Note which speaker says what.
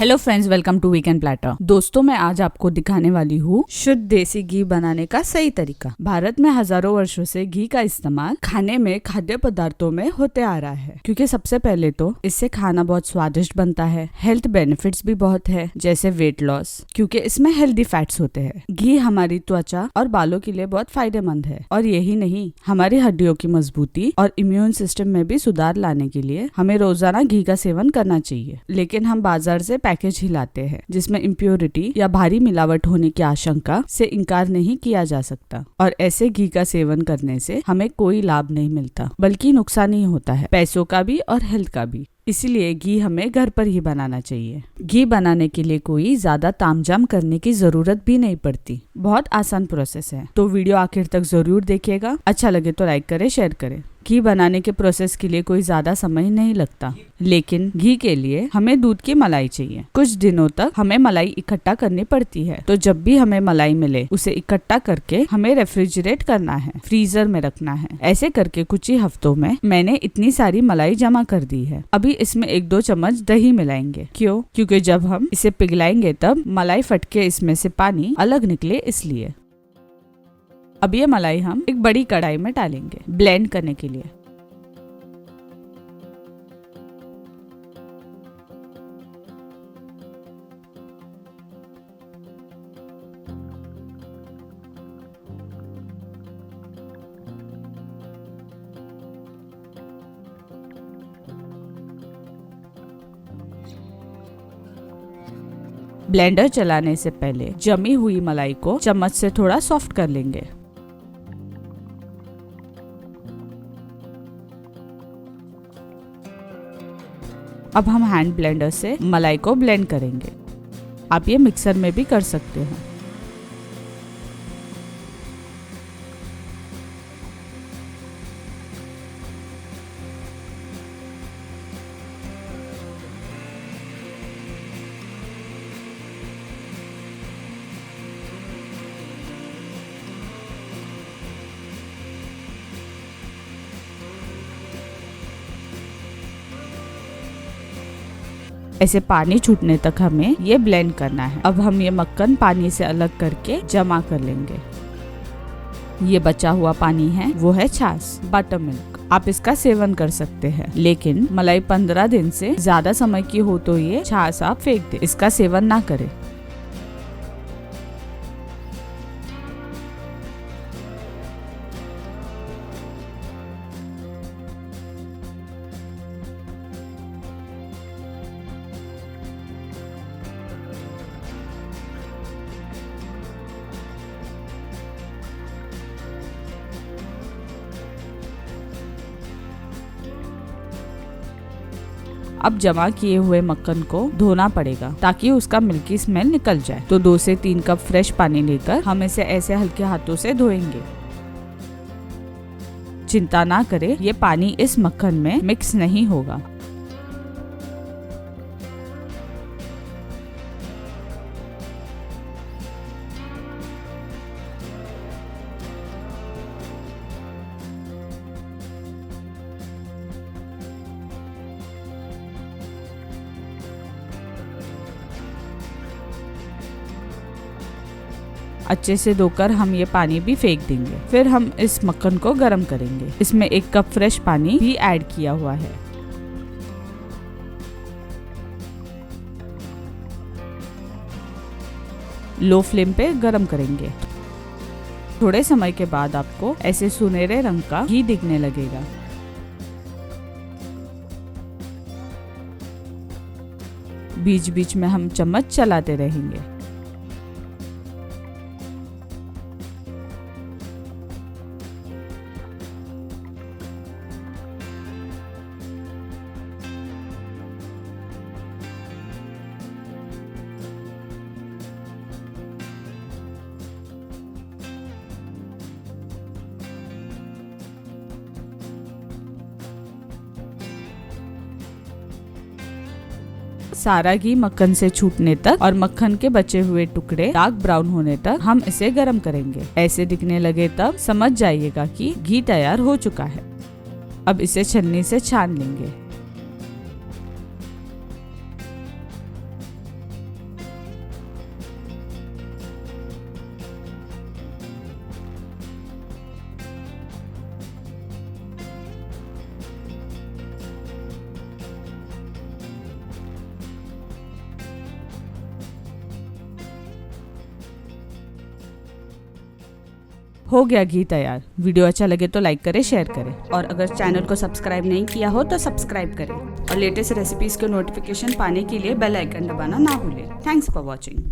Speaker 1: Hello friends, welcome to weekend platter. दोस्तों, मैं आज आपको दिखाने वाली हूँ शुद्ध देसी घी बनाने का सही तरीका। भारत में हजारों वर्षों से घी का इस्तेमाल खाने में, खाद्य पदार्थों में होते आ रहा है, क्योंकि सबसे पहले तो इससे खाना बहुत स्वादिष्ट बनता है। हेल्थ बेनिफिट्स भी बहुत है, जैसे वेट लॉस, क्योंकि इसमें हेल्दी फैट्स होते हैं। घी हमारी त्वचा और बालों के लिए बहुत फायदेमंद है, और यही नहीं, हमारी हड्डियों की मजबूती और इम्यून सिस्टम में भी सुधार लाने के लिए हमें रोजाना घी का सेवन करना चाहिए। लेकिन हम बाजार से पैकेज ही लाते हैं, जिसमें इम्प्योरिटी या भारी मिलावट होने की आशंका से इनकार नहीं किया जा सकता। और ऐसे घी का सेवन करने से हमें कोई लाभ नहीं मिलता, बल्कि नुकसान ही होता है, पैसों का भी और हेल्थ का भी। इसीलिए घी हमें घर पर ही बनाना चाहिए। घी बनाने के लिए कोई ज्यादा तामझाम करने की जरूरत भी नहीं पड़ती, बहुत आसान प्रोसेस है। तो वीडियो आखिर तक जरूर देखिएगा। अच्छा लगे तो लाइक करें, शेयर करें। घी बनाने के प्रोसेस के लिए कोई ज्यादा समय नहीं लगता, लेकिन घी के लिए हमें दूध की मलाई चाहिए। कुछ दिनों तक हमें मलाई इकट्ठा करनी पड़ती है, तो जब भी हमें मलाई मिले उसे इकट्ठा करके हमें रेफ्रिजरेट करना है, फ्रीजर में रखना है। ऐसे करके कुछ ही हफ्तों में मैंने इतनी सारी मलाई जमा कर दी है। अभी इसमें 1-2 चम्मच दही मिलाएंगे। क्यों? क्योंकि जब हम इसे पिघलाएंगे तब मलाई फटके इसमें से पानी अलग निकले, इसलिए। अब ये मलाई हम एक बड़ी कढ़ाई में डालेंगे ब्लेंड करने के लिए। ब्लेंडर चलाने से पहले जमी हुई मलाई को चम्मच से थोड़ा सॉफ्ट कर लेंगे। अब हम हैंड ब्लेंडर से मलाई को ब्लेंड करेंगे। आप ये मिक्सर में भी कर सकते हो। ऐसे पानी छूटने तक हमें ये ब्लेंड करना है। अब हम ये मक्खन पानी से अलग करके जमा कर लेंगे। ये बचा हुआ पानी है, वो है छाछ, बटर मिल्क। आप इसका सेवन कर सकते हैं, लेकिन मलाई 15 दिन से ज्यादा समय की हो तो ये छाछ आप फेंक दे, इसका सेवन ना करें। अब जमा किए हुए मक्खन को धोना पड़ेगा, ताकि उसका मिल्की स्मेल निकल जाए। तो 2 से 3 कप फ्रेश पानी लेकर हम इसे ऐसे हल्के हाथों से धोएंगे। चिंता ना करें, ये पानी इस मक्खन में मिक्स नहीं होगा। अच्छे से धोकर हम ये पानी भी फेंक देंगे। फिर हम इस मक्खन को गरम करेंगे। इसमें 1 कप फ्रेश पानी भी ऐड किया हुआ है। लो फ्लेम पे गरम करेंगे। थोड़े समय के बाद आपको ऐसे सुनहरे रंग का घी दिखने लगेगा। बीच बीच में हम चम्मच चलाते रहेंगे। सारा घी मक्खन से छूटने तक और मक्खन के बचे हुए टुकड़े डार्क ब्राउन होने तक हम इसे गरम करेंगे। ऐसे दिखने लगे तब समझ जाइएगा कि घी तैयार हो चुका है। अब इसे छन्नी से छान लेंगे। हो गया घी तैयार। वीडियो अच्छा लगे तो लाइक करें, शेयर करें और अगर चैनल को सब्सक्राइब नहीं किया हो तो सब्सक्राइब करें और लेटेस्ट रेसिपीज के नोटिफिकेशन पाने के लिए बेल आइकन दबाना ना भूलें। Thanks for watching.